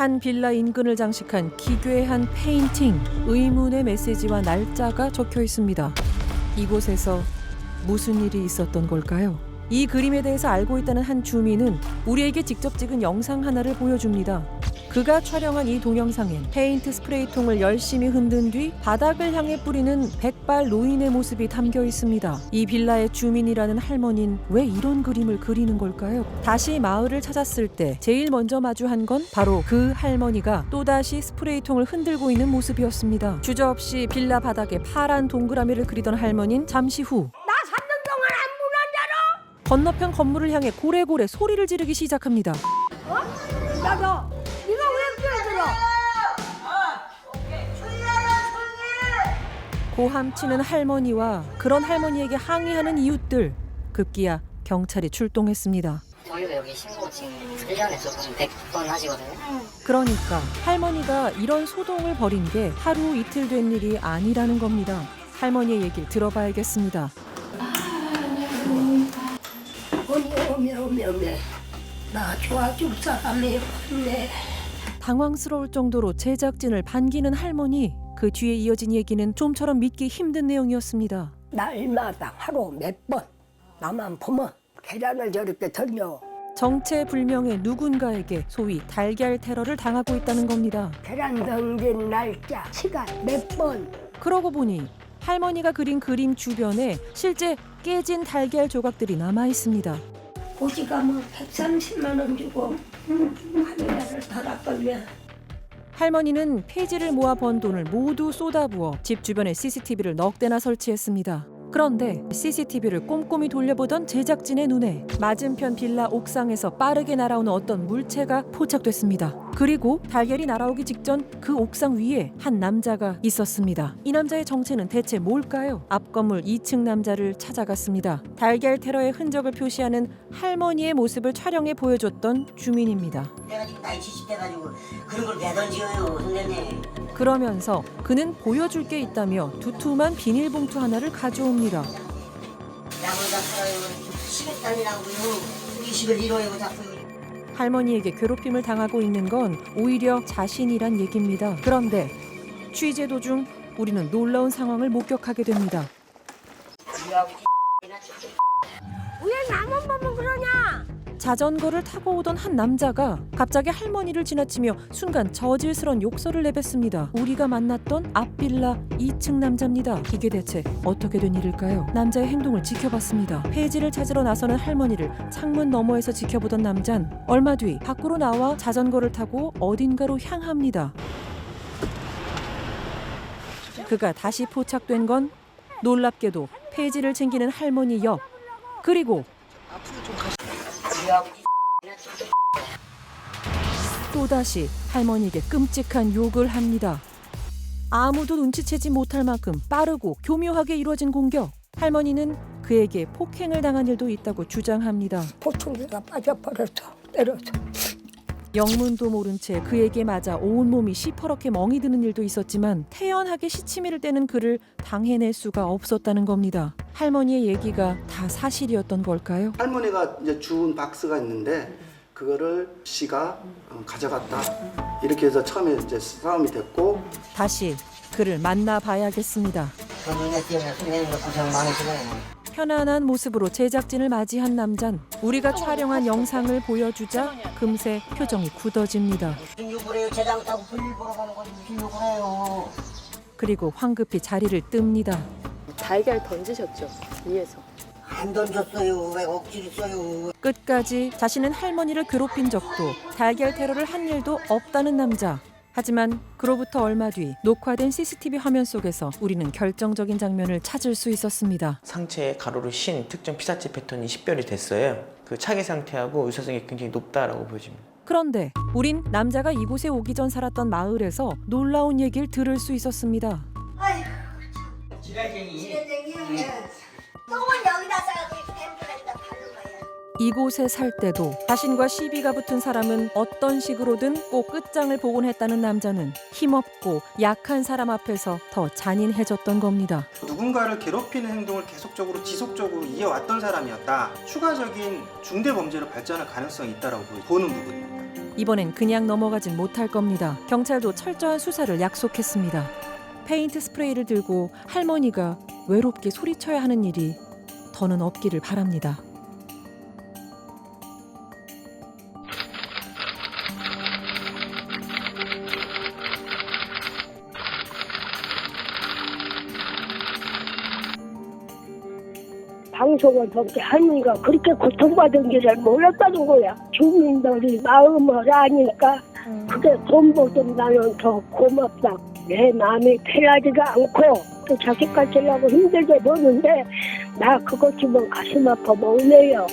한 빌라 인근을 장식한 기괴한 페인팅, 의문의 메시지와 날짜가 적혀 있습니다. 이곳에서 무슨 일이 있었던 걸까요? 이 그림에 대해서 알고 있다는 한 주민은 우리에게 직접 찍은 영상 하나를 보여줍니다. 그가 촬영한 이 동영상엔 페인트 스프레이통을 열심히 흔든 뒤 바닥을 향해 뿌리는 백발 노인의 모습이 담겨 있습니다. 이 빌라의 주민이라는 할머니는 왜 이런 그림을 그리는 걸까요? 다시 마을을 찾았을 때 제일 먼저 마주한 건 바로 그 할머니가 또다시 스프레이통을 흔들고 있는 모습이었습니다. 주저없이 빌라 바닥에 파란 동그라미를 그리던 할머니는 잠시 후 나 3년 동안 안 문한 줄 건너편 건물을 향해 고래고래 소리를 지르기 시작합니다. 알아? 어? 나도 네가 왜 끼어들어? 고함치는 할머니와 그런 할머니에게 항의하는 이웃들. 급기야 경찰이 출동했습니다. 저희도 여기 신고 지금 1년에 조금 100번 하시거든요. 그러니까 할머니가 이런 소동을 벌인 게 하루 이틀 된 일이 아니라는 겁니다. 할머니의 얘기를 들어봐야겠습니다. 오메 나 좋아줄 사람이 없네. 당황스러울 정도로 제작진을 반기는 할머니. 그 뒤에 이어진 얘기는 좀처럼 믿기 힘든 내용이었습니다. 날마다 하루 몇 번 나만 보면 계란을 저렇게 덜려. 정체불명의 누군가에게 소위 달걀 테러를 당하고 있다는 겁니다. 계란 던진 날짜 시간 몇 번. 그러고 보니 할머니가 그린 그림 주변에 실제 깨진 달걀 조각들이 남아 있습니다. 오지가면 130만 원 주고 카메라를 달았걸면. 할머니는 폐지를 모아 번 돈을 모두 쏟아부어 집 주변에 CCTV를 넉 대나 설치했습니다. 그런데 CCTV를 꼼꼼히 돌려보던 제작진의 눈에 맞은편 빌라 옥상에서 빠르게 날아오는 어떤 물체가 포착됐습니다. 그리고 달걀이 날아오기 직전 그 옥상 위에 한 남자가 있었습니다. 이 남자의 정체는 대체 뭘까요? 앞 건물 2층 남자를 찾아갔습니다. 달걀 테러의 흔적을 표시하는 할머니의 모습을 촬영해 보여줬던 주민입니다. 내가 지금 나이 70대 가지고 그런 걸 왜 던져요, 선생님. 그러면서 그는 보여줄 게 있다며 두툼한 비닐봉투 하나를 가져옵니다. 나보다 살아요. 시계단이라고요. 의식을 잃어요, 자꾸. 할머니에게 괴롭힘을 당하고 있는 건 오히려 자신이란 얘기입니다. 그런데 취재 도중 우리는 놀라운 상황을 목격하게 됩니다. 왜 나만 보면 그러냐? 자전거를 타고 오던 한 남자가 갑자기 할머니를 지나치며 순간 저질스러운 욕설을 내뱉습니다. 우리가 만났던 앞빌라 2층 남자입니다. 이게 대체 어떻게 된 일일까요? 남자의 행동을 지켜봤습니다. 폐지를 찾으러 나서는 할머니를 창문 너머에서 지켜보던 남잔 얼마 뒤 밖으로 나와 자전거를 타고 어딘가로 향합니다. 그가 다시 포착된 건 놀랍게도 폐지를 챙기는 할머니 옆. 그리고 또다시 할머니에게 끔찍한 욕을 합니다. 아무도 눈치채지 못할 만큼 빠르고 교묘하게 이루어진 공격. 할머니는 그에게 폭행을 당한 일도 있다고 주장합니다. 보충기가 빠져버려서 때려서. 영문도 모른 채 그에게 맞아 온몸이 시퍼렇게 멍이 드는 일도 있었지만 태연하게 시치미를 떼는 그를 당해낼 수가 없었다는 겁니다. 할머니의 얘기가 다 사실이었던 걸까요? 할머니가 이제 주운 박스가 있는데 그거를 씨가 가져갔다. 이렇게 해서 처음에 이제 싸움이 됐고 다시 그를 만나봐야겠습니다. 그 눈에 띄면 선생님 고생 많으시네요. 편안한 모습으로 제작진을 맞이한 남잔 우리가 촬영한 영상을 보여주자 금세 표정이 굳어집니다. 무슨 욕을 해요? 재당 타고 볼일 보러 가는 건데 무슨 욕을 해요? 그리고 황급히 자리를 뜹니다. 달걀 던지셨죠? 위에서. 안 던졌어요. 왜 억지로 써요? 끝까지 자신은 할머니를 괴롭힌 적도 달걀 테러를 한 일도 없다는 남자. 하지만 그로부터 얼마 뒤 녹화된 CCTV 화면 속에서 우리는 결정적인 장면을 찾을 수 있었습니다. 상체에 가로로 쉰 특정 피사체 패턴이 식별이 됐어요. 그 차기 상태하고 유사성이 굉장히 높다라고 보여집니다. 그런데 우린 남자가 이곳에 오기 전 살았던 마을에서 놀라운 얘기를 들을 수 있었습니다. 지랄쟁이. 똥은 여기다 싸고 템플에다 바른 거야. 이곳에 살 때도 자신과 시비가 붙은 사람은 어떤 식으로든 꼭 끝장을 보곤 했다는 남자는 힘없고 약한 사람 앞에서 더 잔인해졌던 겁니다. 누군가를 괴롭히는 행동을 계속적으로 지속적으로 이어왔던 사람이었다. 추가적인 중대 범죄로 발전할 가능성이 있다고 보는 부분입니다. 이번엔 그냥 넘어가진 못할 겁니다. 경찰도 철저한 수사를 약속했습니다. 페인트 스프레이를 들고 할머니가 외롭게 소리쳐야 하는 일이 더는 없기를 바랍니다. 방송을 보게 할머니가 그렇게 고통받은 줄을 몰랐다는 거야. 주민들이 마음을 아니까 그게 돈보다 나는 더 고맙다. 내 마음이 편하지가 않고 또 자식 가지려고 힘들게 보는데 나 그것 주면 가슴 아파 먹네요.